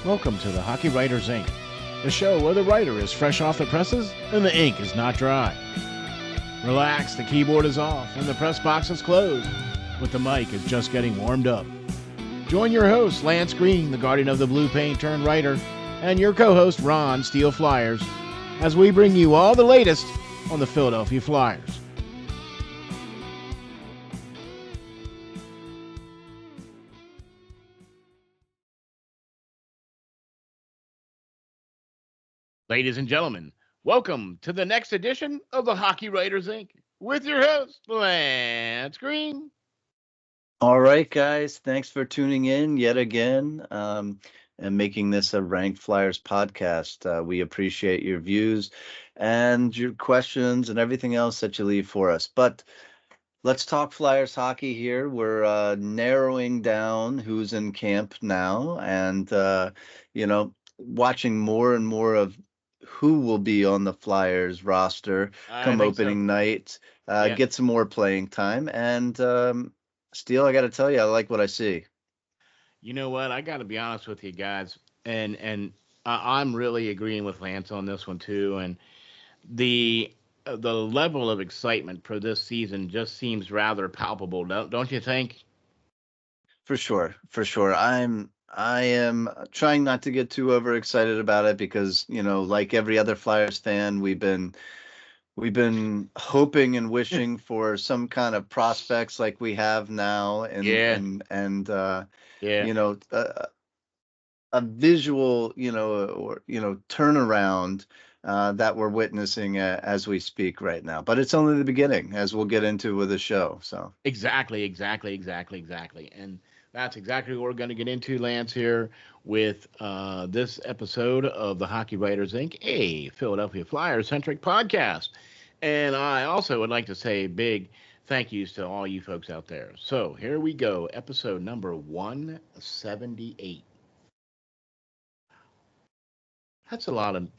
Welcome to the Hockey Writers Ink, the show where the writer is fresh off the presses and the ink is not dry. Relax, the keyboard is off and the press box is closed, but the mic is just getting warmed up. Join your host, Lance Green, the guardian of the blue paint turned writer, and your co-host, Ron, SteelFlyers, as we bring you all the latest on the Philadelphia Flyers. Ladies and gentlemen, welcome to the next edition of the Hockey Writers Ink with your host, Lance Green. All right, guys, thanks for tuning in yet again and making this a Ranked Flyers podcast. We appreciate your views and your questions and everything else that you leave for us. But let's talk Flyers hockey here. We're narrowing down who's in camp now and, watching more and more of who will be on the Flyers roster come opening night, get some more playing time. And Steel, I got to tell you, I like what I see. You know what? I got to be honest with you guys, and I'm really agreeing with Lance on this one too. And the level of excitement for this season just seems rather palpable, don't you think? For sure. I am trying not to get too overexcited about it because, like every other Flyers fan, we've been hoping and wishing for some kind of prospects like we have now, and a visual, turnaround that we're witnessing as we speak right now. But it's only the beginning, as we'll get into with the show. So exactly, and that's exactly what we're going to get into, Lance, here with this episode of the Hockey Writers Ink, a Philadelphia Flyers-centric podcast. And I also would like to say big thank yous to all you folks out there. So here we go, episode number 178. That's a lot of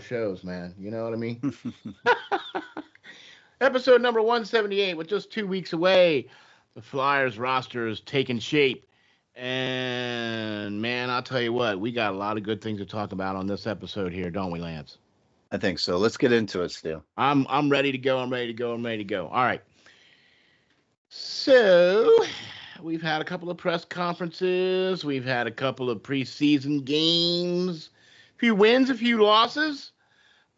shows, man. You know what I mean? Episode number 178, with just 2 weeks away. The Flyers roster is taking shape. And, man, I'll tell you what, we got a lot of good things to talk about on this episode here, don't we, Lance? I think so. Let's get into it, Steel. I'm ready to go. All right. So, we've had a couple of press conferences. We've had a couple of preseason games. A few wins, a few losses.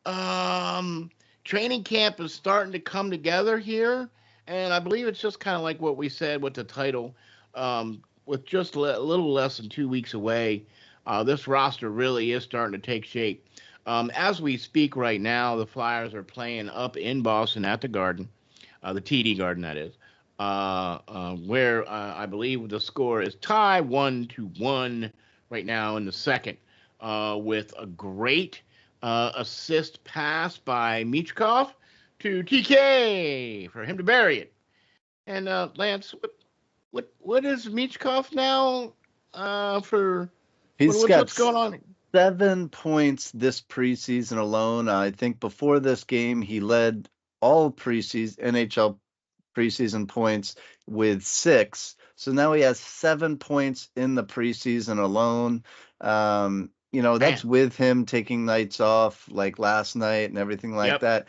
Training camp is starting to come together here. And I believe it's just kind of like what we said with the title. With just a little less than 2 weeks away, this roster really is starting to take shape. As we speak right now, the Flyers are playing up in Boston at the Garden, the TD Garden, that is, where I believe the score is tie 1-1 right now in the second, with a great assist pass by Michkov to TK for him to bury it. And Lance, what is Michkov now for? What's going on? 7 points this preseason alone. I think before this game, he led all NHL preseason points with 6. So now he has 7 points in the preseason alone. That's with him taking nights off like last night and everything like that.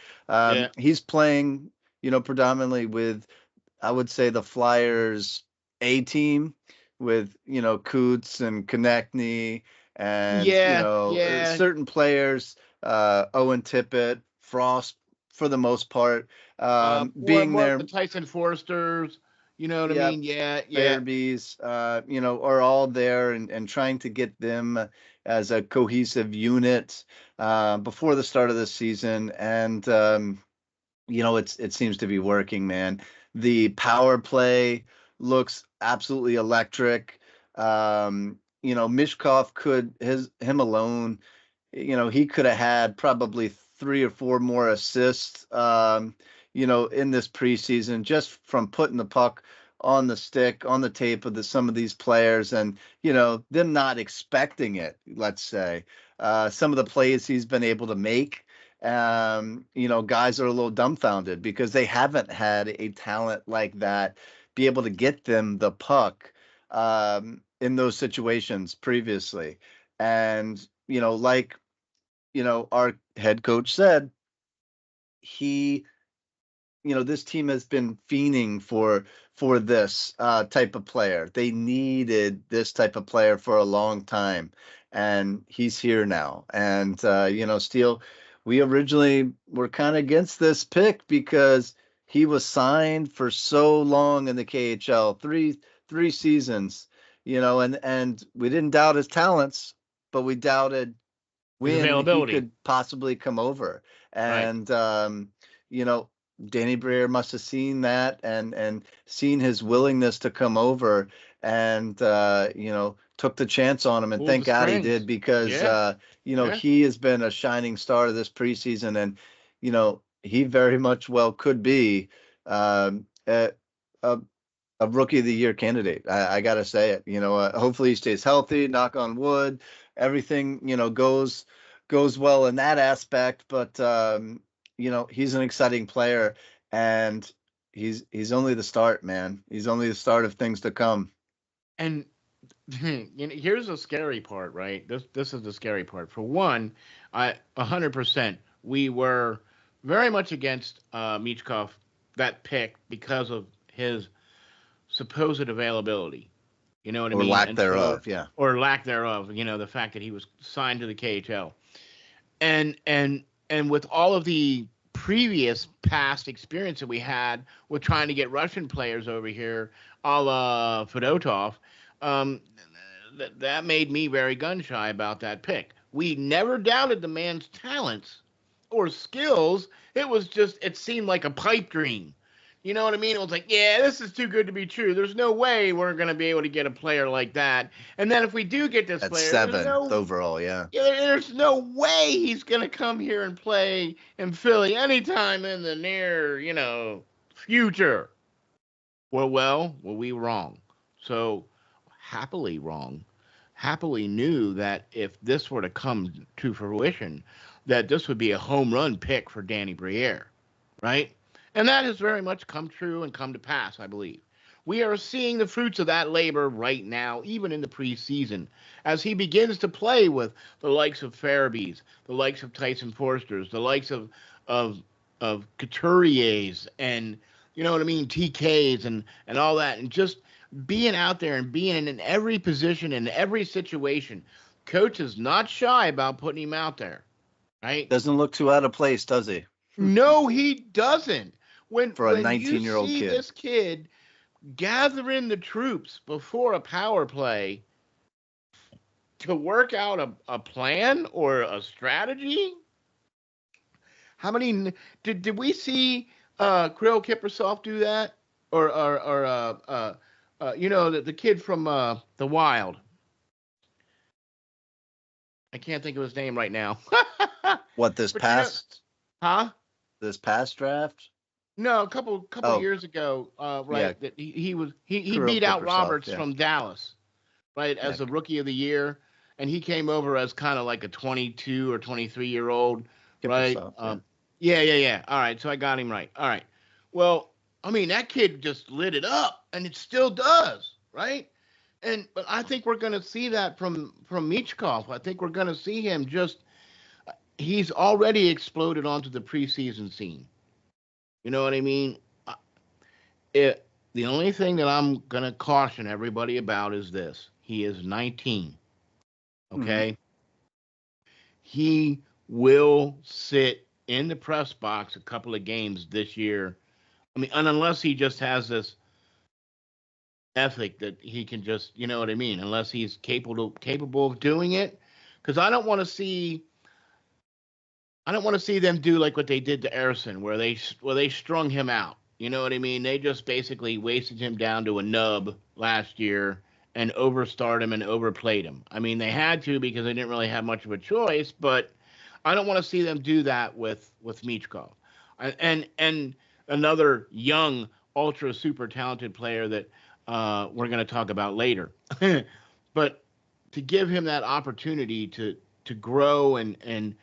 He's playing, predominantly with, I would say, the Flyers A team with, Coots and Konechny and, certain players, Owen Tippett, Frost, for the most part, being more there. The Tyson Forsters, you know what I mean? Fairbees, are all there and trying to get them as a cohesive unit before the start of the season. And, it seems to be working, man. The power play looks absolutely electric. Michkov him alone, he could have had probably 3 or 4 more assists, in this preseason, just from putting the puck on the stick, on the tape of some of these players, and, them not expecting it, let's say. Some of the plays he's been able to make, guys are a little dumbfounded because they haven't had a talent like that be able to get them the puck in those situations previously. And, like, our head coach said, he, this team has been fiending for this type of player. They needed this type of player for a long time, and he's here now. And Steel, we originally were kind of against this pick because he was signed for so long in the KHL, three seasons, and we didn't doubt his talents, but we doubted His when he availability. could possibly come over. Right. And Danny Briere must have seen that and seen his willingness to come over, and took the chance on him. And Pulled the thank God he did, strings. because Yeah. Yeah. he has been a shining star of this preseason, and he very much well could be a, a a rookie of the year candidate. I gotta say it. Hopefully he stays healthy. Knock on wood. Everything goes well in that aspect. But he's an exciting player, and he's only the start, man. He's only the start of things to come. And here's the scary part, right? This is the scary part. For one, 100% we were very much against Michkov, that pick, because of his supposed availability. You know what I Or mean? lack And so, thereof. Yeah. or lack thereof. The fact that he was signed to the KHL, and with all of the previous past experience that we had with trying to get Russian players over here, a la Fedotov, um, that made me very gun shy about that pick. We never doubted the man's talents or skills. It seemed like a pipe dream. You know what I mean? It was like, yeah, this is too good to be true. There's no way we're going to be able to get a player like that. And then if we do get this At player, there's seventh no overall. Yeah. yeah, there's no way he's going to come here and play in Philly anytime in the near, future. Well, we were wrong. So, happily wrong. Happily knew that if this were to come to fruition, that this would be a home run pick for Danny Briere, right? And that has very much come true and come to pass, I believe. We are seeing the fruits of that labor right now, even in the preseason, as he begins to play with the likes of Farabees, the likes of Tyson Forsters, the likes of Couturiers, and you know what I mean, TKs and all that, and just being out there and being in every position in every situation. Coach is not shy about putting him out there, right? Doesn't look too out of place, does he? No, he doesn't. When For a you 19-year-old see kid. this kid gathering the troops before a power play to work out a plan or a strategy, how many did we see Kirill Kiprasov do that? Or the kid from the Wild. I can't think of his name right now. What, this But you know, past huh? this past draft? No, a couple Oh, years ago, yeah, right? That he Kirill beat out Kaprizov, Roberts yeah. from Dallas, right, Yeah, as the rookie of the year, and he came over as kind of like a 22 or 23-year-old, right? Kaprizov, yeah. Yeah. All right, so I got him right. All right. Well, I mean that kid just lit it up, and it still does, right? But I think we're going to see that from Michkov. I think we're going to see him just. He's already exploded onto the preseason scene. You know what I mean? It. The only thing that I'm going to caution everybody about is this: he is 19. Mhm. Okay, he will sit in the press box a couple of games this year. I mean, and unless he just has this ethic that he can just, you know what I mean, unless he's capable of doing it, because I don't want to see them do like what they did to Erison, where they strung him out. You know what I mean? They just basically wasted him down to a nub last year and overstarred him and overplayed him. I mean, they had to because they didn't really have much of a choice, but I don't want to see them do that with Michkov. And another young, ultra super talented player that we're going to talk about later. But to give him that opportunity to grow and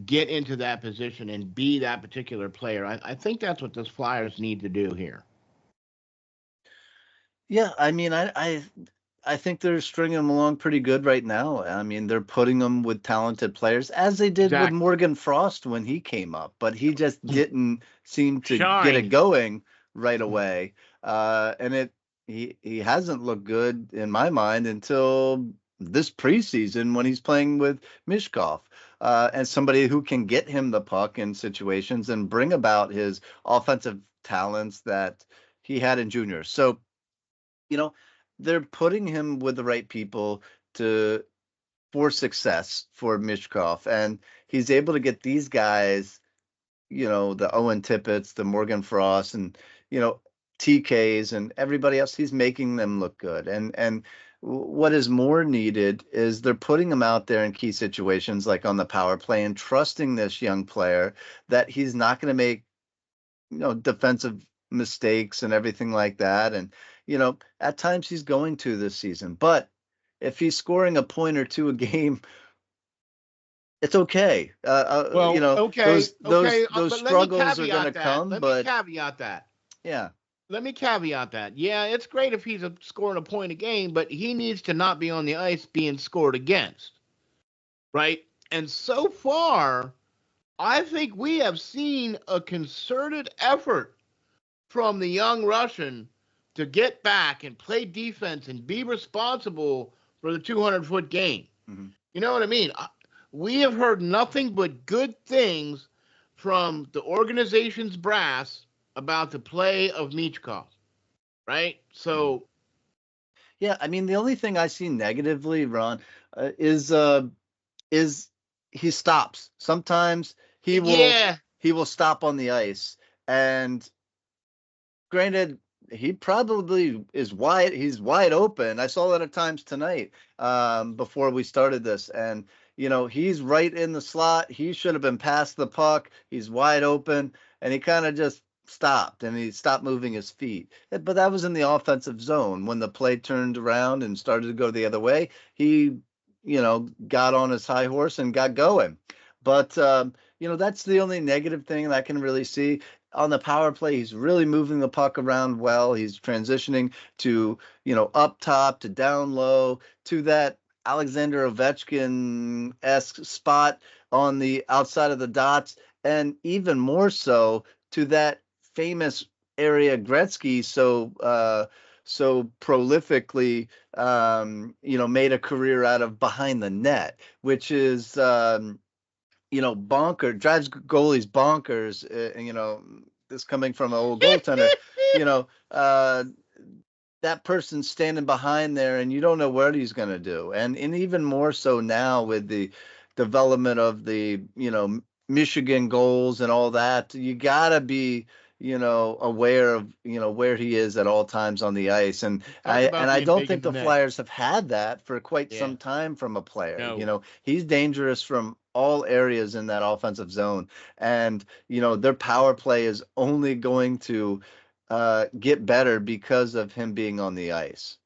get into that position and be that particular player. I think that's what the Flyers need to do here. Yeah, I mean, I think they're stringing him along pretty good right now. I mean, they're putting him with talented players, as they did with Exactly. Morgan Frost when he came up, but he just didn't seem to get it Shine. going right away. And he hasn't looked good in my mind until this preseason when he's playing with Michkov, and somebody who can get him the puck in situations and bring about his offensive talents that he had in juniors. So, you know, they're putting him with the right people to for success for Michkov, and he's able to get these guys, the Owen Tippett's, the Morgan Frost, and TKs and everybody else. He's making them look good, and what is more needed is they're putting him out there in key situations like on the power play and trusting this young player that he's not going to make defensive mistakes and everything like that. And, at times he's going to this season, but if he's scoring a point or two a game, it's okay. Well, okay, those but let me struggles are going to caveat that. come, Let me but caveat that. yeah. Let me caveat that. Yeah, it's great if he's scoring a point a game, but he needs to not be on the ice being scored against, right? And so far, I think we have seen a concerted effort from the young Russian to get back and play defense and be responsible for the 200-foot game. Mm-hmm. You know what I mean? We have heard nothing but good things from the organization's brass about the play of Michkov, right? So, yeah, I mean, the only thing I see negatively, Ron, is he stops. Sometimes yeah, he will stop on the ice, and granted, he probably is wide. He's wide open. I saw that at times tonight, before we started this, and he's right in the slot. He should have been past the puck. He's wide open, and he kind of just stopped, and he stopped moving his feet. But that was in the offensive zone. When the play turned around and started to go the other way, he got on his high horse and got going. But that's the only negative thing that I can really see. On the power play, he's really moving the puck around well. He's transitioning to, up top, to down low, to that Alexander Ovechkin-esque spot on the outside of the dots, and even more so to that famous area Gretzky so prolifically made a career out of behind the net, which is bonker, drives goalies bonkers. This coming from an old goaltender, that person's standing behind there and you don't know what he's going to do. And even more so now with the development of the, Michigan goals and all that, you gotta be, aware of, where he is at all times on the ice. And I don't think the Flyers have had that for quite some time from a player. No. He's dangerous from all areas in that offensive zone. And, their power play is only going to get better because of him being on the ice.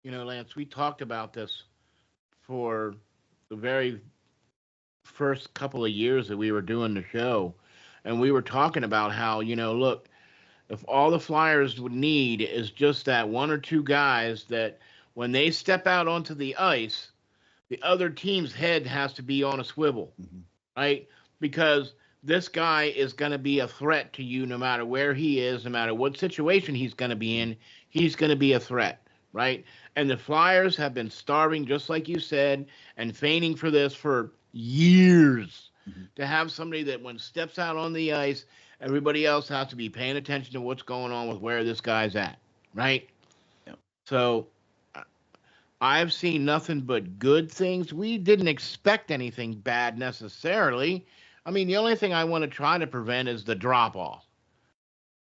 Lance, we talked about this for the very first couple of years that we were doing the show, and we were talking about how, look, if all the Flyers would need is just that one or two guys that when they step out onto the ice, the other team's head has to be on a swivel, right? Because this guy is going to be a threat to you no matter where he is, no matter what situation he's going to be in, he's going to be a threat, right? And the Flyers have been starving, just like you said, and feigning for this for years, to have somebody that when steps out on the ice, everybody else has to be paying attention to what's going on with where this guy's at, right? Yeah. So I've seen nothing but good things. We didn't expect anything bad necessarily. I mean, the only thing I want to try to prevent is the drop off.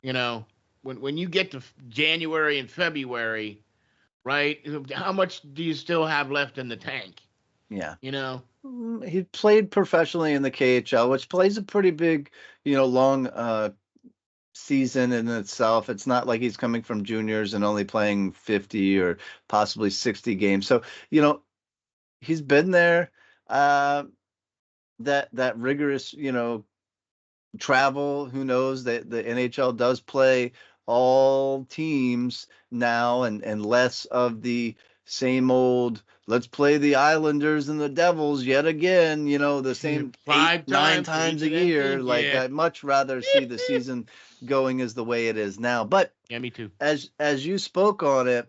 When you get to January and February, right? How much do you still have left in the tank? Yeah. He played professionally in the KHL, which plays a pretty big, long season in itself. It's not like he's coming from juniors and only playing 50 or possibly 60 games. So, he's been there. That rigorous, travel, who knows, that the NHL does play all teams now and less of the same old, let's play the Islanders and the Devils yet again, the same 8, 9 times a year. Like, I'd much rather see the season going as the way it is now. But yeah, me too. As you spoke on it,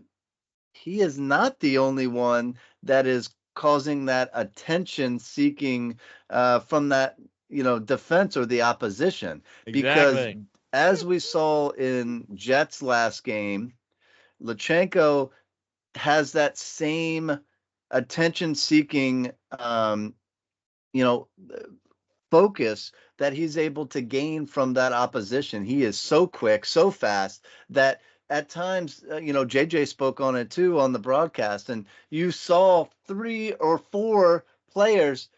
he is not the only one that is causing that attention seeking from that, defense or the opposition. Because Exactly. as we saw in Jett's last game, Luchenko has that same attention seeking, you know, focus that he's able to gain from that opposition. He is so quick, so fast that at times, JJ spoke on it too on the broadcast, and you saw 3 or 4 players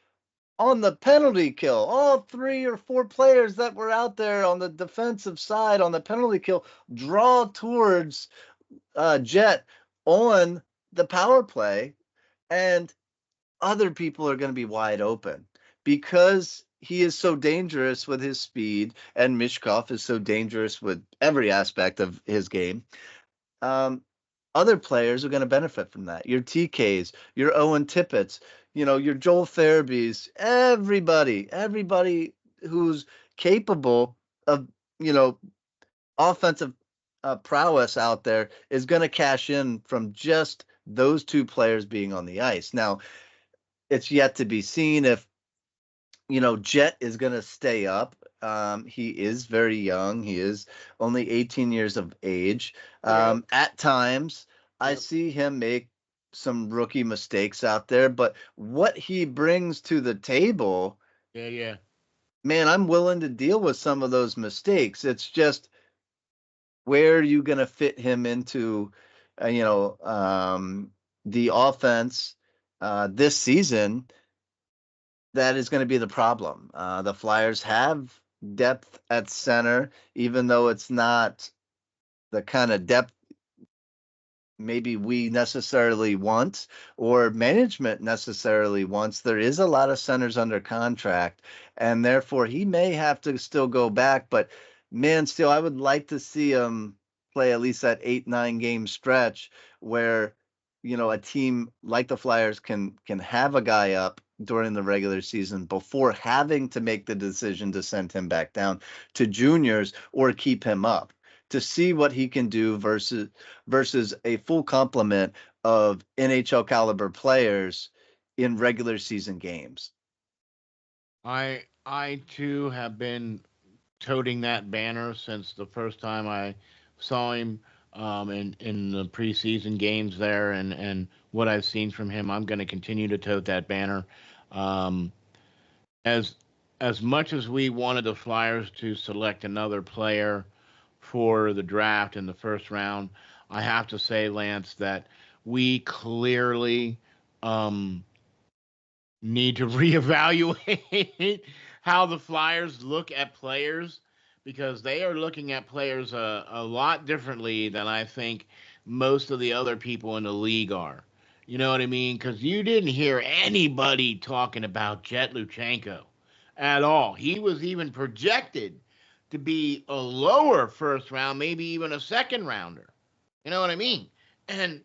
on the penalty kill. All 3 or 4 players that were out there on the defensive side on the penalty kill draw towards Jett on the power play, and other people are going to be wide open because he is so dangerous with his speed, and Michkov is so dangerous with every aspect of his game. Other players are going to benefit from that. Your TKs, your Owen Tippett's, your Joel Farabees, everybody who's capable of, offensive prowess out there is going to cash in from just those 2 players being on the ice. Now, it's yet to be seen if, Jett is going to stay up. He is very young. He is only 18 years of age. At times, I see him make some rookie mistakes out there, but what he brings to the table, Yeah. man, I'm willing to deal with some of those mistakes. It's just, where are you going to fit him into, the offense this season? That is going to be the problem. The Flyers have depth at center, even though it's not the kind of depth maybe we necessarily want or management necessarily wants. There is a lot of centers under contract, and therefore he may have to still go back. But man, still, I would like to see him play at least that 8-9 game stretch where, a team like the Flyers can have a guy up during the regular season before having to make the decision to send him back down to juniors or keep him up, to see what he can do versus a full complement of NHL caliber players in regular season games. I too have been toting that banner since the first time I saw him in the preseason games there, and what I've seen from him. I'm going to continue to tote that banner. Um, as as much as we wanted the Flyers to select another player for the draft in the first round, I have to say, Lance, that we clearly um, need to reevaluate how the Flyers look at players, because they are looking at players a lot differently than I think most of the other people in the league are. You know what I mean? Because you didn't hear anybody talking about Jett Luchenko at all. He was even projected to be a lower first round, maybe even a second rounder. You know what I mean? And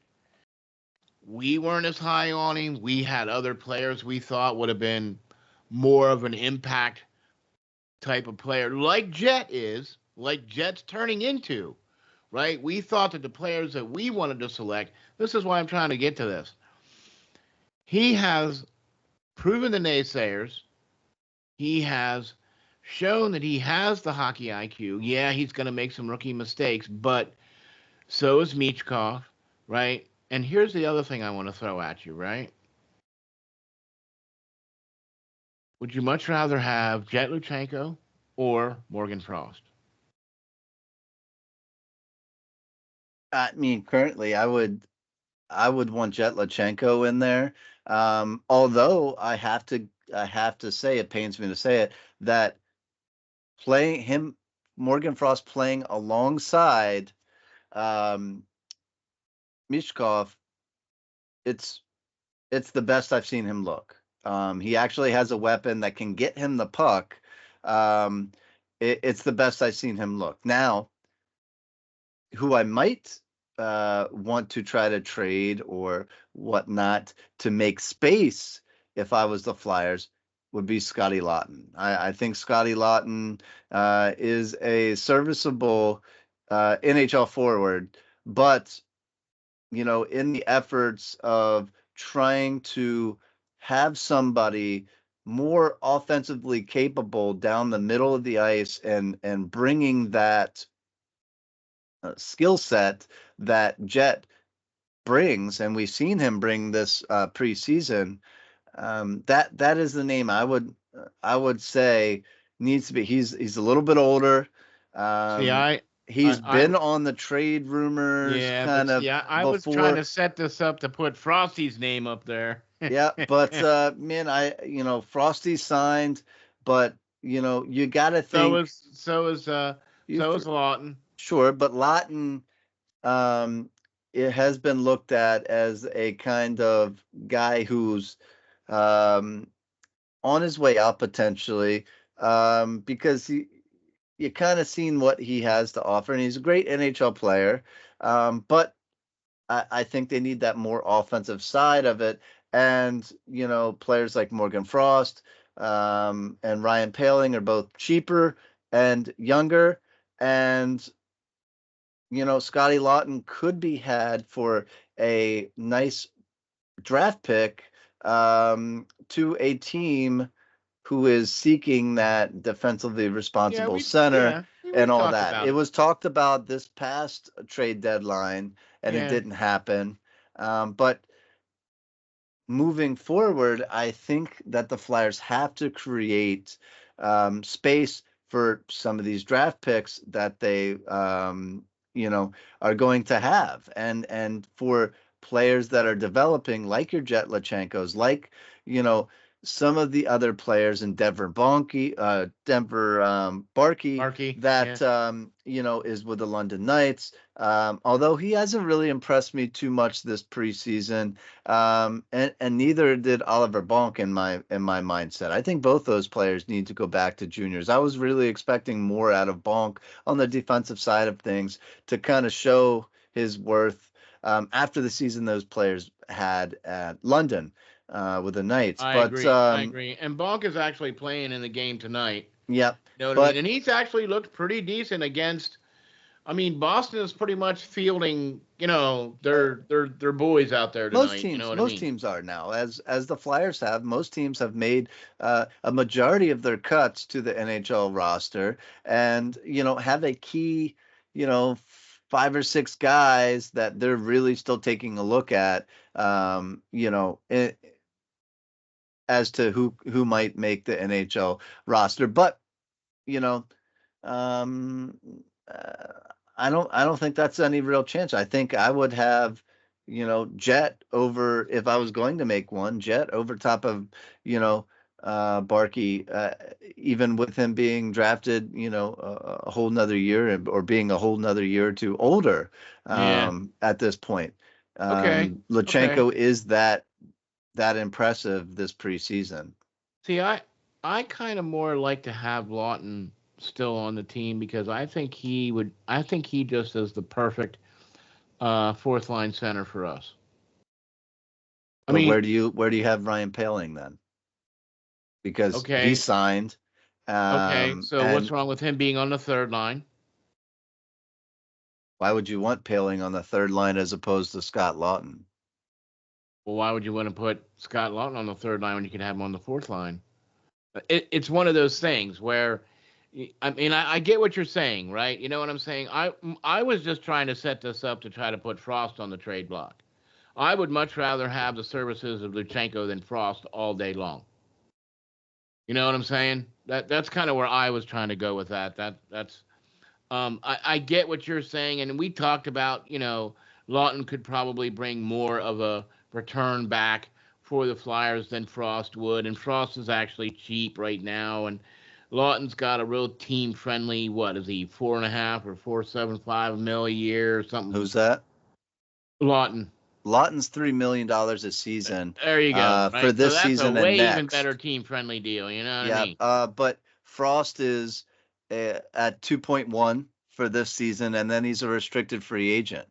we weren't as high on him. We had other players we thought would have been more of an impact type of player, like Jett is, like Jett's turning into, right? We thought that the players that we wanted to select, this is why I'm trying to get to this. He has proven the naysayers. He has shown that he has the hockey IQ. Yeah, he's going to make some rookie mistakes, but so is Michkov, right? And here's the other thing I want to throw at you, right? Would you much rather have Jett Luchenko or Morgan Frost? I mean, currently, I would want Jett Lachenko in there. Although I have to say, it pains me to say it, that playing him, Morgan Frost playing alongside um, Mishkov, it's it's the best I've seen him look. He actually has a weapon that can get him the puck. Um, it's the best I've seen him look. Now, who I might want to try to trade or whatnot to make space if I was the Flyers would be Scotty Lawton. I think Scotty Lawton is a serviceable NHL forward, but in the efforts of trying to have somebody more offensively capable down the middle of the ice and bringing that skill set that Jett brings, and we've seen him bring this preseason. That is the name I would say needs to be. He's a little bit older. See, He's been on the trade rumors yeah, but kind of see, I was trying before. to set this up to put Frosty's name up there. Yeah, but man, Frosty signed, but you got to So think is so is you so is Lawton. sure, but Lawton, um, it has been looked at as a kind of guy who's um, on his way up potentially, because you kind of seen what he has to offer, and he's a great NHL player. But I think they need that more offensive side of it. And, players like Morgan Frost and Ryan Poehling are both cheaper and younger. And, Scotty Lawton could be had for a nice draft pick to a team who is seeking that defensively responsible center and we've all talked that. about It it. was talked about this past trade deadline, and it Yeah. didn't happen. But moving forward, I think that the Flyers have to create space for some of these draft picks that they, are going to have, and for players that are developing, like your Jett Michkovs, like some of the other players in Denver Barkey, Markey. that Yeah. is with the London Knights. Although he hasn't really impressed me too much this preseason, and neither did Oliver Bonk in my mindset. I think both those players need to go back to juniors. I was really expecting more out of Bonk on the defensive side of things to kind of show his worth after the season those players had at London with the Knights. I But agree. I agree. And Bonk is actually playing in the game tonight. yeah, You know what I mean? but And he's actually looked pretty decent against. I mean, Boston is pretty much fielding, their boys out there most tonight. You know teams what I most mean? teams are now, as the Flyers have. Most teams have made a majority of their cuts to the NHL roster, and have a key, 5 or 6 guys that they're really still taking a look at, as to who might make the NHL roster. But you know, um, uh, I don't think that's any real chance. I think I would have, Jett over, if I was going to make one, Jett over top of, Barkey, even with him being drafted, a whole nother year, or being a whole nother year or two older Yeah. at this point. Okay. Okay. Lachenko is that impressive this preseason. See, I kind of more like to have Lawton still on the team because I think he would. I think he just is the perfect fourth line center for us. I But mean, where do you have Ryan Poehling then? Because he okay, signed, okay. So what's and wrong with him being on the third line? why would you want Poehling on the third line as opposed to Scott Lawton? Well, why would you want to put Scott Lawton on the third line when you could have him on the fourth line? It's one of those things where, I mean, I get what you're saying, right? You know what I'm saying? I was just trying to set this up to try to put Frost on the trade block. I would much rather have the services of Luchenko than Frost all day long. You know what I'm saying? That's kind of where I was trying to go with that. That's I get what you're saying, and we talked about, Lawton could probably bring more of a return back for the Flyers than Frost would, and Frost is actually cheap right now, and Lawton's got a real team friendly. What is he, 4.5 or 4.75 mil a year or something? Who's that? Lawton. Lawton's $3 million a season There you go. for Right. So this that's a season and way even better next. team friendly deal. You know what I Yeah, mean? but Frost is at 2.1 for this season, and then he's a restricted free agent.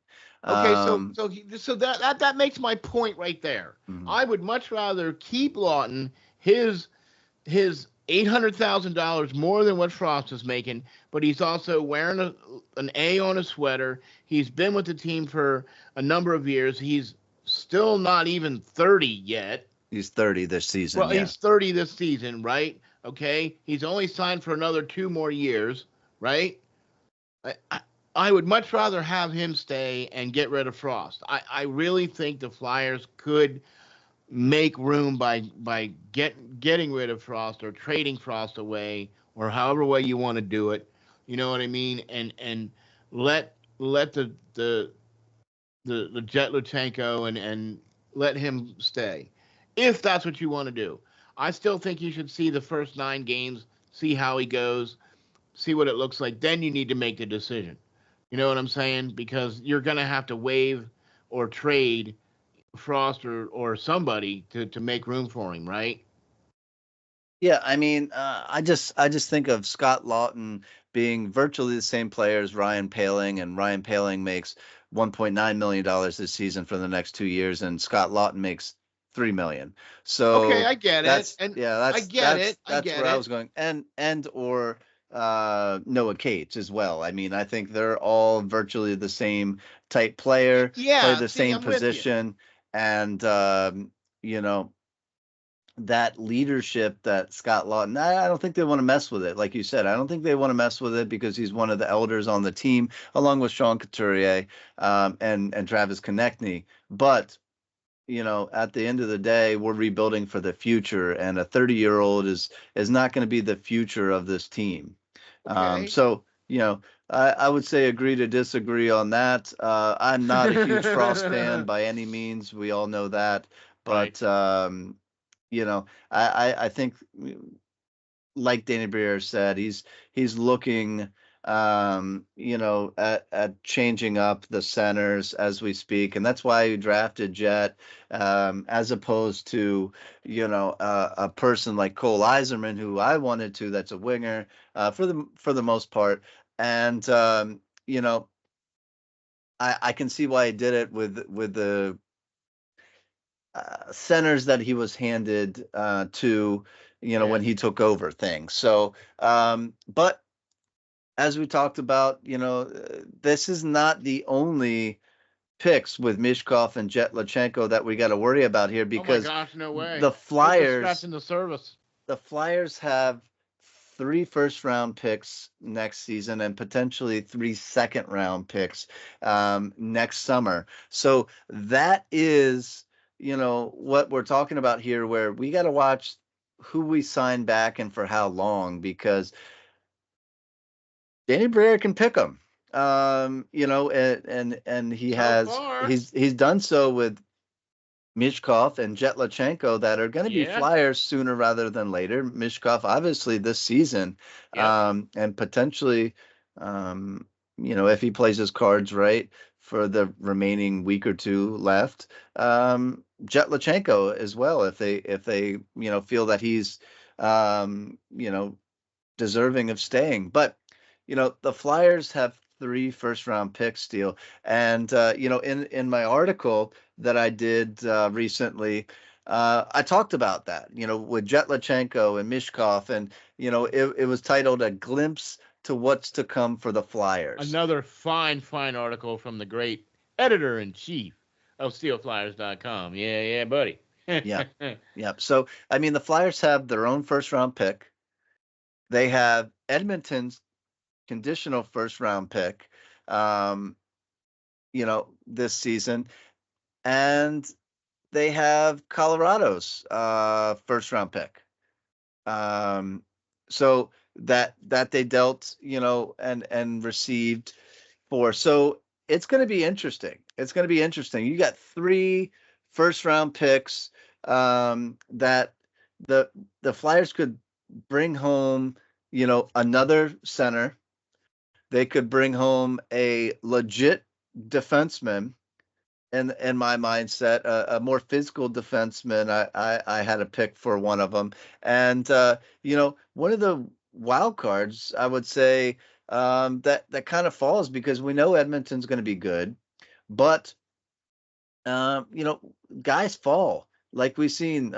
Okay, so Um, that makes my point right there. mhm. I would much rather keep Lawton his $800,000 more than what Frost is making, but he's also wearing an A on his sweater. He's been with the team for a number of years. He's still not even 30 yet. He's 30 this season. Well, Yeah. he's 30 this season, right? Okay, he's only signed for another 2 more years, right? I, I, I would much rather have him stay and get rid of Frost. I really think the Flyers could make room by getting rid of Frost or trading Frost away or however way you want to do it. You know what I mean? And let the Jett Luchenko and let him stay if that's what you want to do. I still think you should see the first 9 games, see how he goes, see what it looks like. Then you need to make the decision. You know what I'm saying? Because you're gonna have to waive or trade Frost or somebody to make room for him, right? Yeah, I mean, I just think of Scott Lawton being virtually the same player as Ryan Paling, and Ryan Paling makes $1.9 million this season for the next 2 years, and Scott Lawton makes 3 million. Okay, So I get it, that's and yeah, I that's get that's it, I that's get where I it. was going, and or Noah Cates as well. I mean, I think they're all virtually the same type player, play Yeah, the see, same I'm with you. position, and you know that leadership that Scott Lawton, I don't think they want to mess with it. Like you said, I don't think they want to mess with it because he's one of the elders on the team, along with Sean Couturier and Travis Konechny. But at the end of the day, we're rebuilding for the future, and a 30-year-old is not going to be the future of this team. Okay. So I would say agree to disagree on that. I'm not a huge Frost fan by any means. We all know that, Right. but I think, like Danny Briere said, he's looking at changing up the centers as we speak, and that's why he drafted Jett, as opposed to a person like Cole Eiserman, who I wanted to, that's a winger, for the most part. And I can see why he did it with the centers that he was handed to, Yeah. when he took over things. So, but as we talked about, this is not the only picks with Mishkov and Jett Lachenko that we got to worry about here, Oh my because gosh, no way. the We're just Flyers, scratching the surface. the Flyers have 3 first-round picks next season and potentially 3 second-round picks next summer. So that is, what we're talking about here, where we got to watch who we sign back and for how long, because Danny Briere can pick them. And So far. he's done so with Mishkov and Jett Lachenko, that are going to be Yeah. Flyers sooner rather than later. Mishkov, obviously, this season, Yep. and potentially, if he plays his cards right for the remaining week or two left, Jett Lachenko as well, if they feel that he's deserving of staying. But the Flyers have 3 first-round picks, Steele, and in my article that I did recently, I talked about that. With Jett Lachenko and Mishkov, and it was titled "A Glimpse to What's to Come for the Flyers." Another fine article from the great editor in chief of SteelFlyers.com. Yeah, yeah, buddy. Yeah, yeah. So I mean, the Flyers have their own first-round pick. They have Edmonton's conditional first-round pick. Um, this season, and they have Colorado's first round pick. Um, so that they dealt, and received for. So it's going to be interesting. It's going to be interesting. You got 3 first round picks, that the Flyers could bring home, another center. They could bring home a legit defenseman, in my mindset, a more physical defenseman. I had a pick for one of them, and one of the wild cards, I would say, that kind of falls, because we know Edmonton's going to be good. But guys fall. Like we've seen,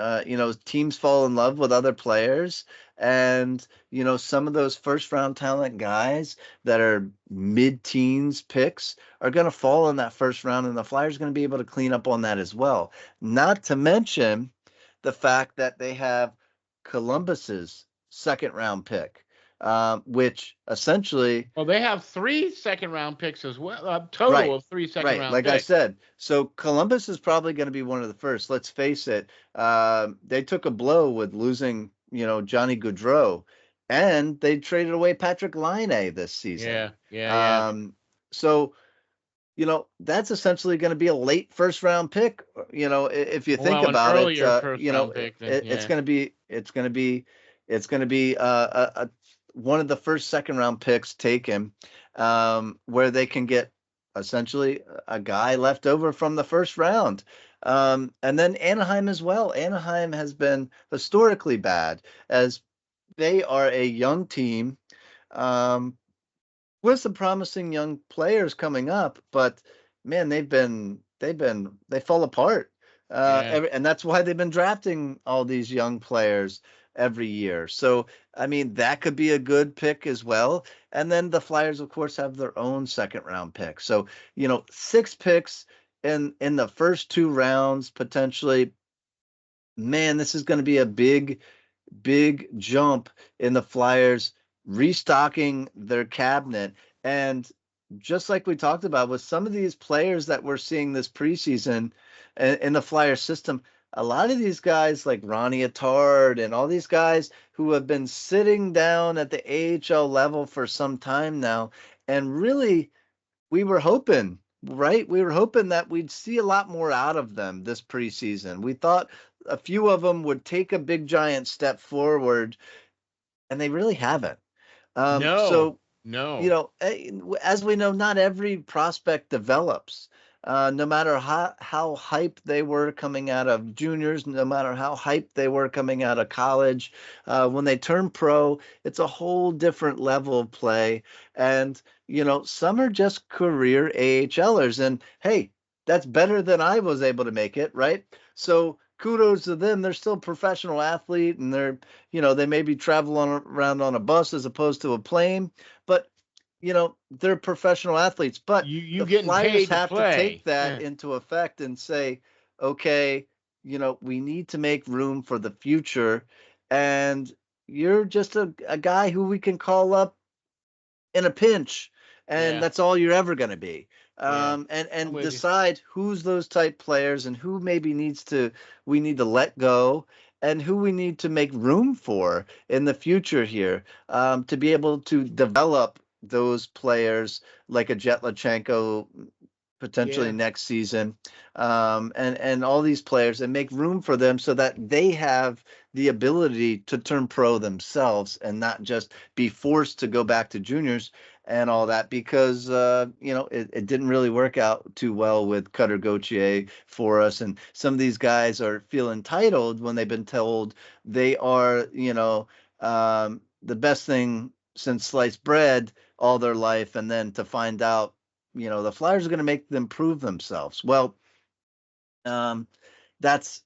teams fall in love with other players. And, some of those first round talent guys that are mid-teens picks are going to fall in that first round, and the Flyers are going to be able to clean up on that as well. Not to mention the fact that they have Columbus's second round pick, which essentially. Well, they have 3 second-round picks as well, a total Right. of 3 Right. second-round Like I picks. said, so Columbus is probably going to be one of the first. Let's face it. They took a blow with losing, Johnny Gaudreau, and they traded away Patrick Laine this season. Yeah. So, that's essentially going to be a late first round pick. If you think Well, an about it, earlier first-round pick then, it's going to be one of the first second round picks taken, where they can get essentially a guy left over from the first round. And then Anaheim as well. Anaheim has been historically bad, as they are a young team, with some promising young players coming up, but man, they fall apart. Yeah. And that's why they've been drafting all these young players every year. So, I mean, that could be a good pick as well. And then the Flyers, of course, have their own second round pick. So, 6 picks in the first 2 rounds potentially. Man, this is going to be a big jump in the Flyers restocking their cabinet. And just like we talked about with some of these players that we're seeing this preseason in the Flyers system, a lot of these guys like Ronnie Attard and all these guys who have been sitting down at the AHL level for some time now, and really we were hoping, right? We were hoping that we'd see a lot more out of them this preseason. We thought a few of them would take a big giant step forward, and they really haven't. No. As we know, not every prospect develops. No matter how hyped they were coming out of juniors, no matter how hyped they were coming out of college, when they turn pro, it's a whole different level of play. And, some are just career AHLers. And hey, that's better than I was able to make it, right? So kudos to them. They're still a professional athlete, and they maybe travel around on a bus as opposed to a plane, but they're professional athletes. But You the getting Flyers paid to have to take play. that Yeah. into effect and say, okay, we need to make room for the future, and you're just a guy who we can call up in a pinch, and Yeah. that's all you're ever going to be. Yeah. And I'm with you. decide who's those type players and who maybe we need to let go, and who we need to make room for in the future here, to be able to develop those players like a Jett Michkov potentially Yeah. next season, and all these players, and make room for them so that they have the ability to turn pro themselves and not just be forced to go back to juniors and all that, because it didn't really work out too well with Cutter Gauthier for us, and some of these guys feel entitled when they've been told they are the best thing since sliced bread all their life, and then to find out the Flyers are going to make them prove themselves. Well, that's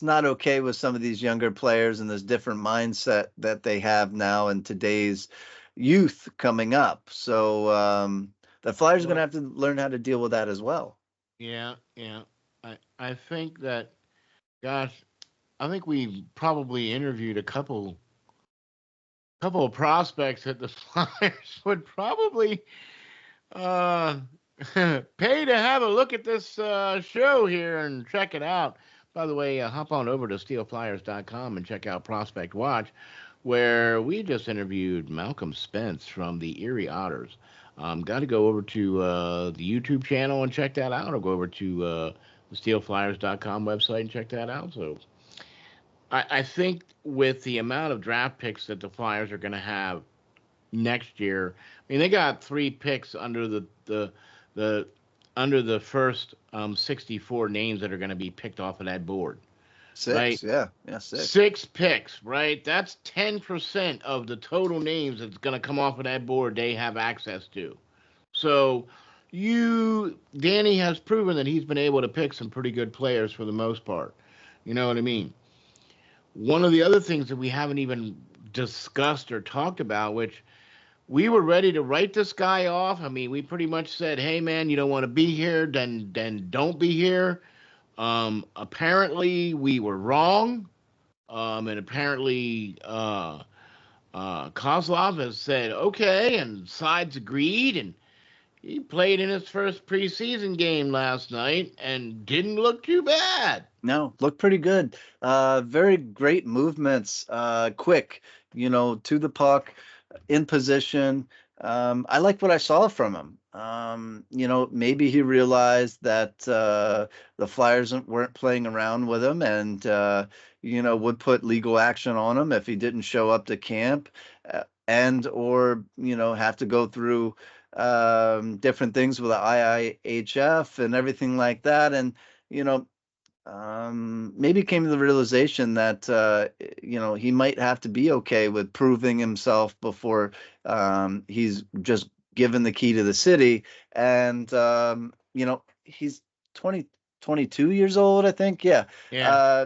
not okay with some of these younger players and this different mindset that they have now in today's youth coming up. So the Flyers are going to Well, have to learn how to deal with that as well. yeah. I think that, gosh, I think we probably interviewed a couple of prospects that the Flyers would probably uh, pay to have a look at this show here and check it out. By the way, hop on over to steelflyers.com and check out Prospect Watch, where we just interviewed Malcolm Spence from the Erie Otters. Got to go over to the YouTube channel and check that out, or go over to the steelflyers.com website and check that out. So I think with the amount of draft picks that the Flyers are going to have next year. I mean, they got 3 picks the under the first 64 names that are going to be picked off of that board, right? 6, yeah, 6. 6 picks, right? That's 10% of the total names that's going to come off of that board they have access to. So, Danny has proven that he's been able to pick some pretty good players for the most part. You know what I mean? One of the other things that we haven't even discussed or talked about, which we were ready to write this guy off. I mean, we pretty much said, "Hey, man, you don't want to be here, then don't be here." Apparently, we were wrong, and apparently, Kozlov has said okay, and sides agreed, and he played in his first preseason game last night and didn't look too bad. No, looked pretty good. Very great movements, quick, to the puck, in position. I like what I saw from him. Maybe he realized that the Flyers weren't playing around with him and, would put legal action on him if he didn't show up to camp and or, have to go through different things with the IIHF and everything like that. And, maybe came to the realization that he might have to be okay with proving himself before he's just given the key to the city. And he's 22 years old, I think. Yeah. Yeah.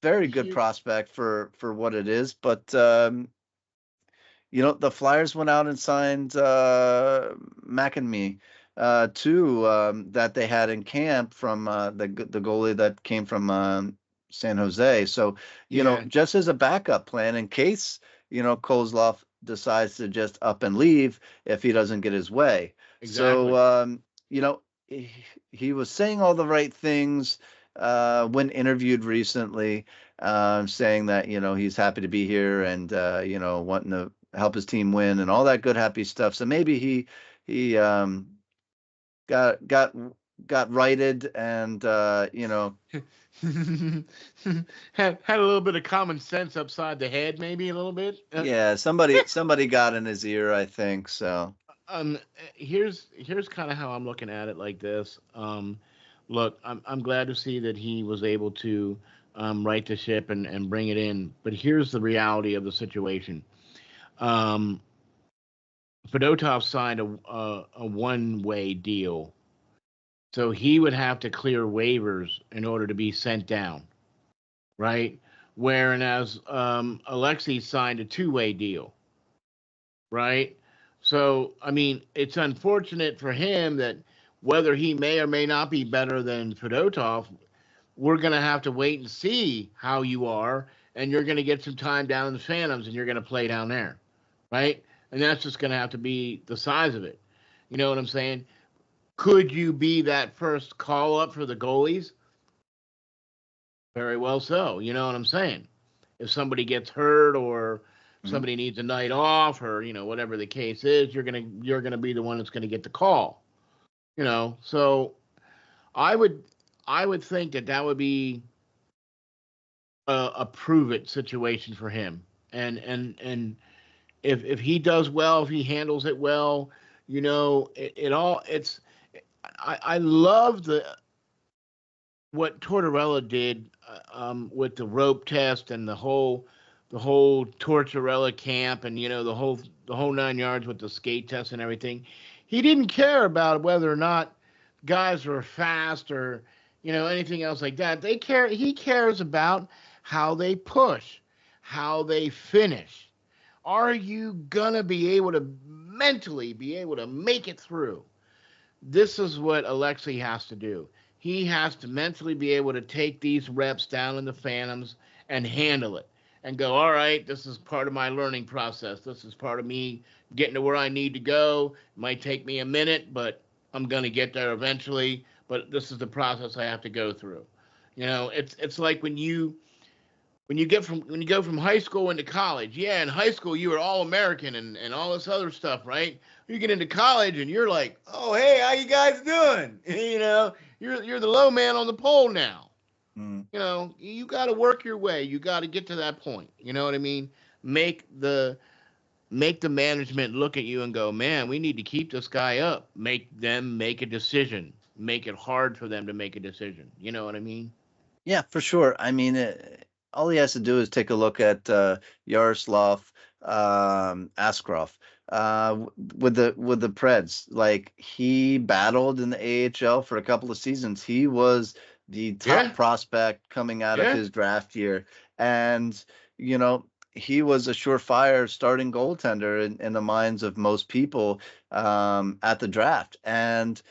Very good prospect for what it is. But the Flyers went out and signed McAnemy too, that they had in camp from the goalie that came from San Jose. So, just as a backup plan in case, Kozlov decides to just up and leave if he doesn't get his way. Exactly. So, he was saying all the right things when interviewed recently, saying that, he's happy to be here and, wanting to help his team win and all that good, happy stuff. So maybe he got righted and had a little bit of common sense upside the head, maybe a little bit. Yeah, somebody got in his ear, I think. So here's kind of how I'm looking at it like this. Look, I'm glad to see that he was able to right the ship and bring it in. But here's the reality of the situation. Fedotov signed a one-way deal, so he would have to clear waivers in order to be sent down, right? Whereas Alexei signed a two-way deal, right? So I mean, it's unfortunate for him that whether he may or may not be better than Fedotov, we're going to have to wait and see how you are, and you're going to get some time down in the Phantoms, and you're going to play down there, right? And that's just going to have to be the size of it. You know what I'm saying? Could you be that first call up for the goalies? Very well so. You know what I'm saying? If somebody gets hurt or somebody needs a night off or, whatever the case is, you're gonna be the one that's gonna get the call. So I would think that would be a prove it situation for him. And if he does well, if he handles it well, I love what Tortorella did with the rope test and the whole Tortorella camp and the whole 9 yards with the skate test and everything. He didn't care about whether or not guys were fast or anything else like that. He cares about how they push, how they finish. Are you gonna be able to mentally be able to make it through? This is what Alexei has to do. He has to mentally be able to take these reps down in the Phantoms and handle it and go, all right, this is part of my learning process. This is part of me getting to where I need to go. It might take me a minute, but I'm going to get there eventually. But this is the process I have to go through. It's like when you go from high school into college. Yeah, in high school you were all American and all this other stuff, right? You get into college and you're like, oh hey, how you guys doing? You're the low man on the pole now. You got to work your way. You got to get to that point. You know what I mean? Make the management look at you and go, man, we need to keep this guy up. Make them make a decision. Make it hard for them to make a decision. You know what I mean? Yeah, for sure. I mean, all he has to do is take a look at Yaroslav Askarov. with the Preds. Like, he battled in the AHL for a couple of seasons. He was the top Yeah, prospect coming out of yeah, his draft year, and you know he was a surefire starting goaltender in the minds of most people at the draft. And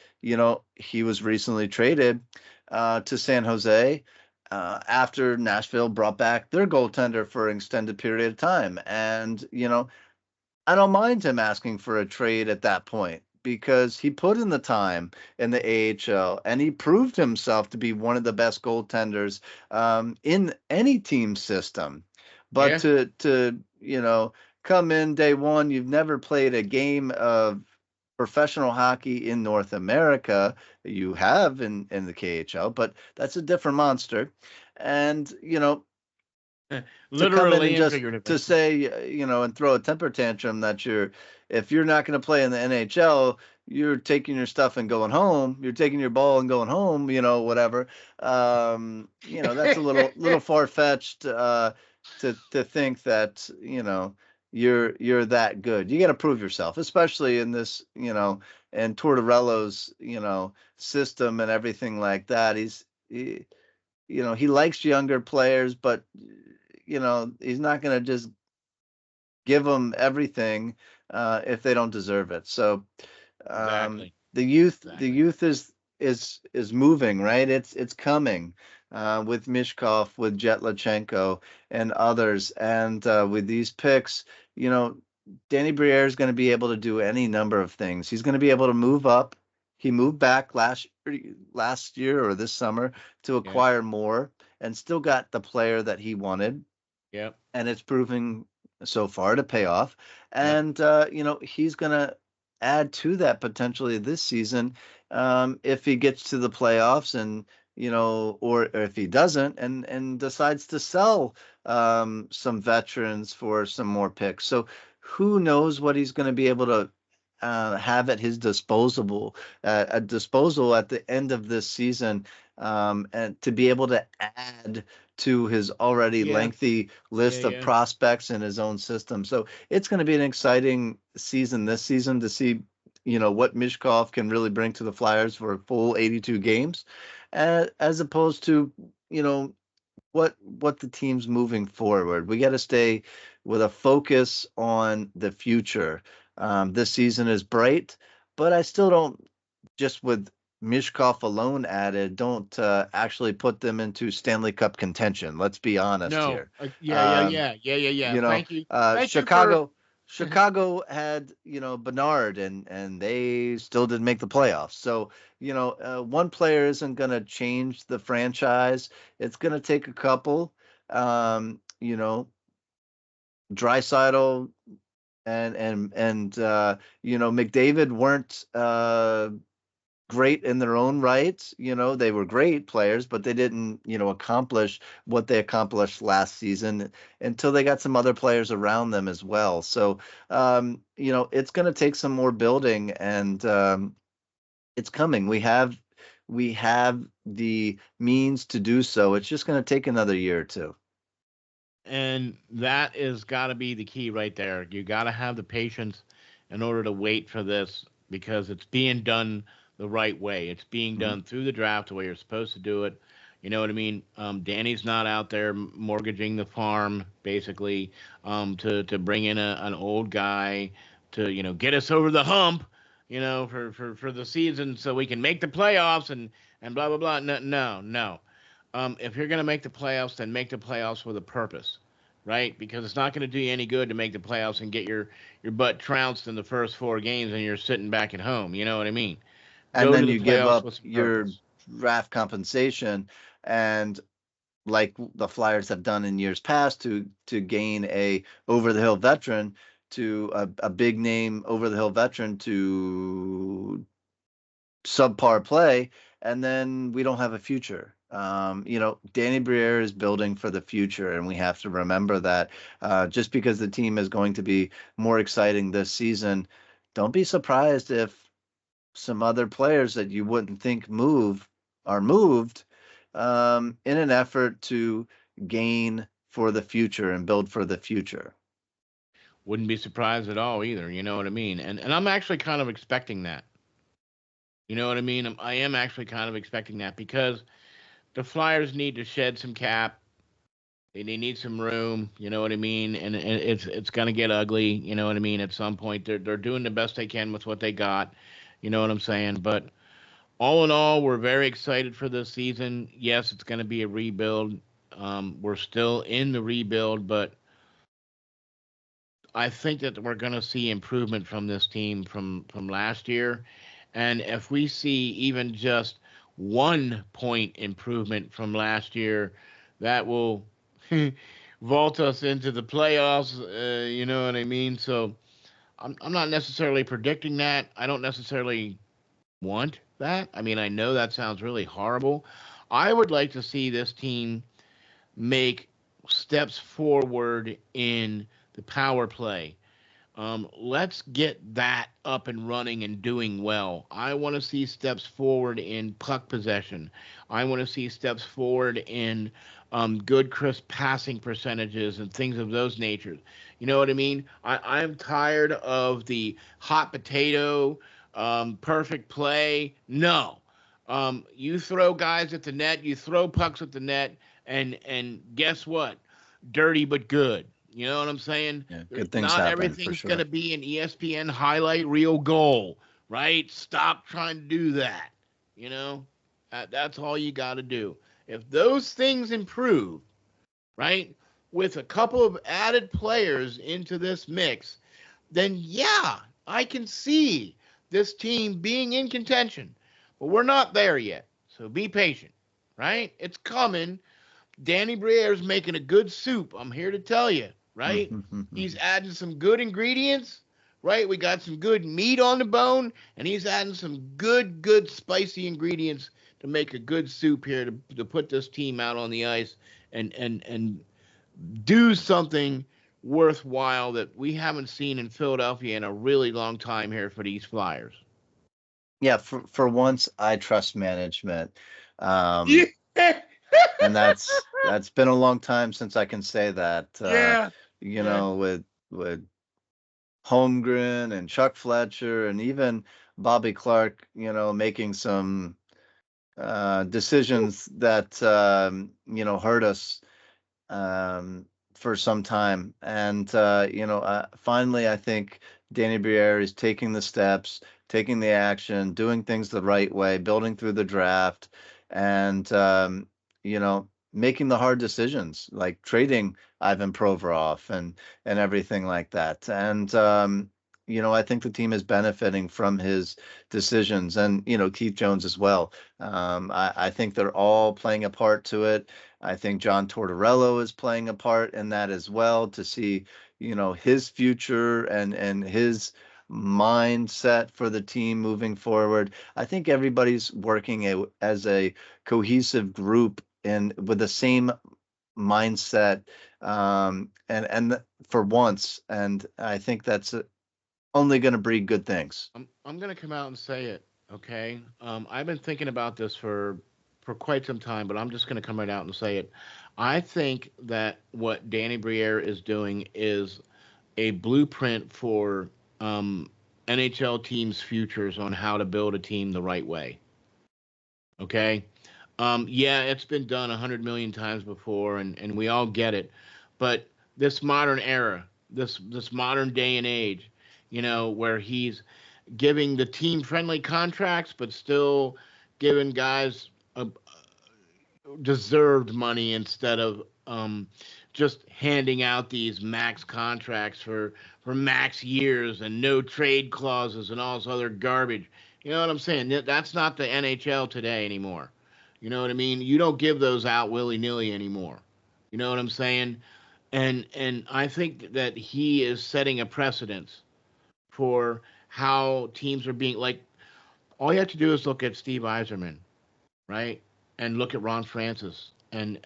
he was recently traded to San Jose. After Nashville brought back their goaltender for an extended period of time. And, I don't mind him asking for a trade at that point because he put in the time in the AHL and he proved himself to be one of the best goaltenders in any team system. But yeah. to come in day one, you've never played a game of professional hockey in North America. You have in the KHL, but that's a different monster. And to come in and Literally and just figuratively. to say, and throw a temper tantrum that if you're not going to play in the NHL, you're taking your stuff and going home. You're taking your ball and going home. Whatever. That's a little far fetched to think that you're that good. You got to prove yourself, especially in this and Tortorella's system and everything like that. He likes younger players, but he's not going to just give them everything if they don't deserve it. So Exactly. the youth, the Exactly. youth is moving, right? It's coming with Mishkov, with Jett Michkov, and others, and with these picks, you know, Danny Briere is going to be able to do any number of things. He's going to be able to move up. He moved back last year or this summer to Yeah. acquire more, and still got the player that he wanted, Yep. and it's proving so far to pay off. Yep. And he's going to add to that potentially this season if he gets to the playoffs, and or if he doesn't, and decides to sell some veterans for some more picks. So who knows what he's going to be able to have at his disposal at the end of this season, and to be able to add to his already Yeah. lengthy Yeah. list of Yeah. prospects in his own system. So it's going to be an exciting season this season to see, what Mishkov can really bring to the Flyers for a full 82 games, as opposed to, what the team's moving forward. We got to stay with a focus on the future. This season is bright, but I still don't, just with Mishkov alone added, don't actually put them into Stanley Cup contention. Let's be honest No. here. Yeah. Yeah. Um, Yeah. Yeah. Yeah. Yeah. you know, Thank you. Thank you for. Chicago had, Bernard, and they still didn't make the playoffs. So, one player isn't going to change the franchise. It's going to take a couple. Draisaitl and McDavid weren't great in their own rights. They were great players, but they didn't, accomplish what they accomplished last season until they got some other players around them as well. So, it's going to take some more building, and it's coming. We have the means to do so. It's just going to take another year or two. And that is got to be the key right there. You got to have the patience in order to wait for this because it's being done the right way. It's being Mhm. done through the draft the way you're supposed to do it. You know what I mean? Danny's not out there mortgaging the farm basically to bring in an old guy to get us over the hump. For the season so we can make the playoffs and blah blah blah. No, no, no. If you're going to make the playoffs, then make the playoffs with a purpose, right? Because it's not going to do you any good to make the playoffs and get your butt trounced in the first 4 games and you're sitting back at home. You know what I mean? And Go to then the you give playoffs up with some your purpose. draft compensation, and like the Flyers have done in years past, to gain a over the hill veteran, to a big name over the hill veteran, to subpar play, and then we don't have a future. Danny Briere is building for the future, and we have to remember that. Just because the team is going to be more exciting this season, don't be surprised if some other players that you wouldn't think are moved in an effort to gain for the future and build for the future. Wouldn't be surprised at all either. You know what I mean? And I'm actually kind of expecting that. You know what I mean? I am actually kind of expecting that because the Flyers need to shed some cap. They need some room. You know what I mean? And it's gonna get ugly. You know what I mean? At some point, they're doing the best they can with what they got. You know what I'm saying? But all in all, we're very excited for this season. Yes, it's going to be a rebuild. We're still in the rebuild, but I think that we're going to see improvement from this team from last year. And if we see even just 1 point improvement from last year, that will vault us into the playoffs. You know what I mean? So I'm not necessarily predicting that. I don't necessarily want that. I mean, I know that sounds really horrible. I would like to see this team make steps forward in the power play. Let's get that up and running and doing well. I want to see steps forward in puck possession. I want to see steps forward in good, crisp passing percentages and things of those natures. You know what I mean? I'm tired of the hot potato, perfect play. No. You throw guys at the net, you throw pucks at the net, and guess what? Dirty but good. You know what I'm saying? Yeah, good things Not happen for everything's going sure. to be an ESPN highlight reel goal, right? Stop trying to do that. You know, that's all you got to do. If those things improve, right, with a couple of added players into this mix, then yeah, I can see this team being in contention. But we're not there yet. So be patient, right? It's coming. Danny Briere's making a good soup. I'm here to tell you, right? He's adding some good ingredients, right? We got some good meat on the bone, and he's adding some good spicy ingredients to make a good soup here to put this team out on the ice and do something worthwhile that we haven't seen in Philadelphia in a really long time here for these Flyers. Yeah, for once, I trust management. Yeah. And that's been a long time since I can say that. Yeah. You Yeah. know, with Holmgren and Chuck Fletcher and even Bobby Clark, making some decisions that hurt us for some time. And finally, I think Danny Briere is taking the steps, taking the action, doing things the right way, building through the draft, and making the hard decisions, like trading Ivan Provorov and everything like that. And I think the team is benefiting from his decisions, and Keith Jones as well. I think they're all playing a part to it. I think John Tortorello is playing a part in that as well, to see, his future and his mindset for the team moving forward. I think everybody's working as a cohesive group and with the same mindset, and for once, and I think that's only going to breed good things. I'm gonna come out and say it, okay? I've been thinking about this for quite some time, but I'm just gonna come right out and say it. I think that what Danny Briere is doing is a blueprint for NHL teams' futures on how to build a team the right way. Okay. Yeah, it's been done 100 million times before, and we all get it. But this modern era, this modern day and age, where he's giving the team friendly contracts, but still giving guys deserved money instead of just handing out these max contracts for max years and no trade clauses and all this other garbage. You know what I'm saying? That's not the NHL today anymore. You know what I mean? You don't give those out willy nilly anymore. You know what I'm saying? And I think that he is setting a precedence for how teams are being like. All you have to do is look at Steve Eiserman, right? And look at Ron Francis and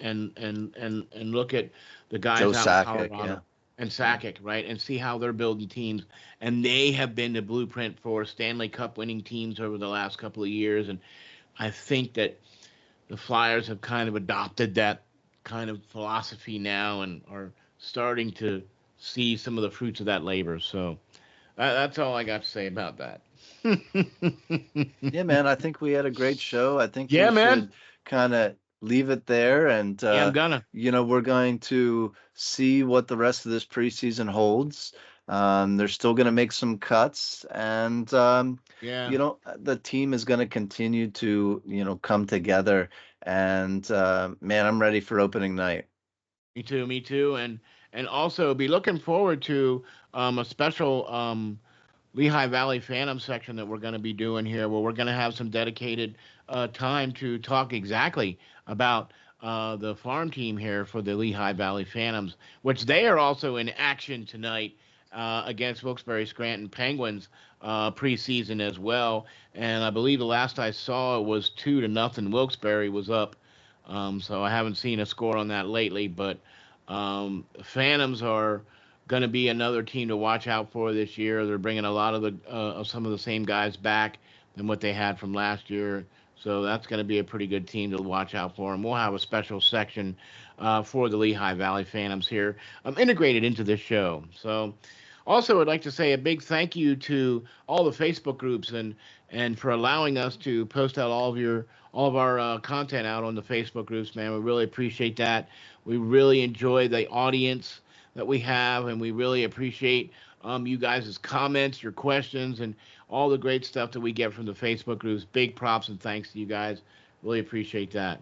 look at the Joe guys out in Sakic, yeah. Colorado and Yeah. Sakic, right? And see how they're building teams. And they have been the blueprint for Stanley Cup winning teams over the last couple of years. And I think that the Flyers have kind of adopted that kind of philosophy now and are starting to see some of the fruits of that labor. So that's all I got to say about that. Yeah, man, I think we had a great show. I think we Yeah, man. should kind of leave it there. And, Yeah, I'm gonna. we're going to see what the rest of this preseason holds. They're still going to make some cuts. And, Yeah. the team is going to continue to, come together. And, man, I'm ready for opening night. Me too. Me too. And also be looking forward to a special Lehigh Valley Phantom section that we're going to be doing here, where we're going to have some dedicated time to talk exactly about the farm team here for the Lehigh Valley Phantoms, which they are also in action tonight against Wilkes-Barre Scranton Penguins preseason as well. And I believe the last I saw it was 2-0. Wilkes-Barre was up. So I haven't seen a score on that lately, but Phantoms are going to be another team to watch out for this year. They're bringing a lot of the some of the same guys back than what they had from last year. So that's going to be a pretty good team to watch out for. And we'll have a special section for the Lehigh Valley Phantoms here integrated into this show. So also, I'd like to say a big thank you to all the Facebook groups and for allowing us to post out all of our content out on the Facebook groups, man. We really appreciate that. We really enjoy the audience that we have, and we really appreciate you guys' comments, your questions, and all the great stuff that we get from the Facebook groups. Big props and thanks to you guys. Really appreciate that.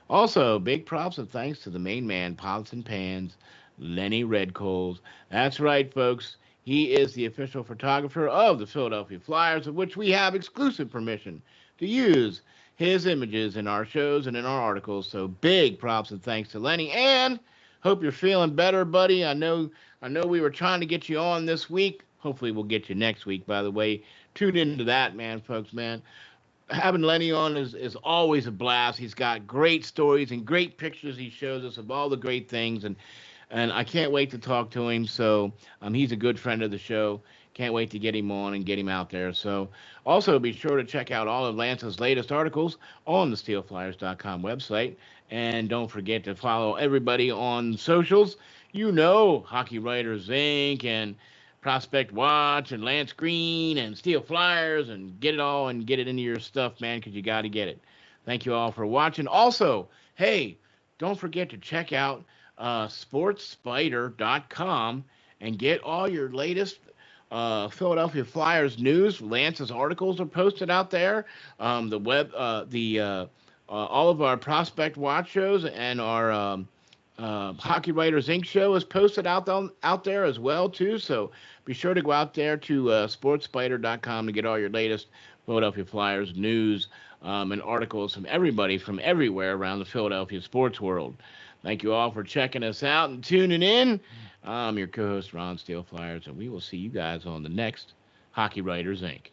Also, big props and thanks to the main man, Pots and Pans, Lenny Redcoals. That's right, folks. He is the official photographer of the Philadelphia Flyers, of which we have exclusive permission to use his images in our shows and in our articles. So big props and thanks to Lenny. And hope you're feeling better, buddy. I know we were trying to get you on this week. Hopefully we'll get you next week, by the way. Tune into that, man, folks, man. Having Lenny on is always a blast. He's got great stories and great pictures he shows us of all the great things, and I can't wait to talk to him. So he's a good friend of the show. Can't wait to get him on and get him out there. So also be sure to check out all of Lance's latest articles on the SteelFlyers.com website. And don't forget to follow everybody on socials. Hockey Writers Ink and Prospect Watch and Lance Green and Steel Flyers, and get it all and get it into your stuff, man, because you got to get it. Thank you all for watching. Also, hey, don't forget to check out sportspider.com and get all your latest Philadelphia Flyers news. Lance's articles are posted out there. All of our Prospect Watch shows and our Hockey Writers Ink show is posted out there as well too. So be sure to go out there to sportspider.com to get all your latest Philadelphia Flyers news and articles from everybody from everywhere around the Philadelphia sports world. Thank you all for checking us out and tuning in. I'm your co-host, Ron Steel Flyers, and we will see you guys on the next Hockey Writers Ink.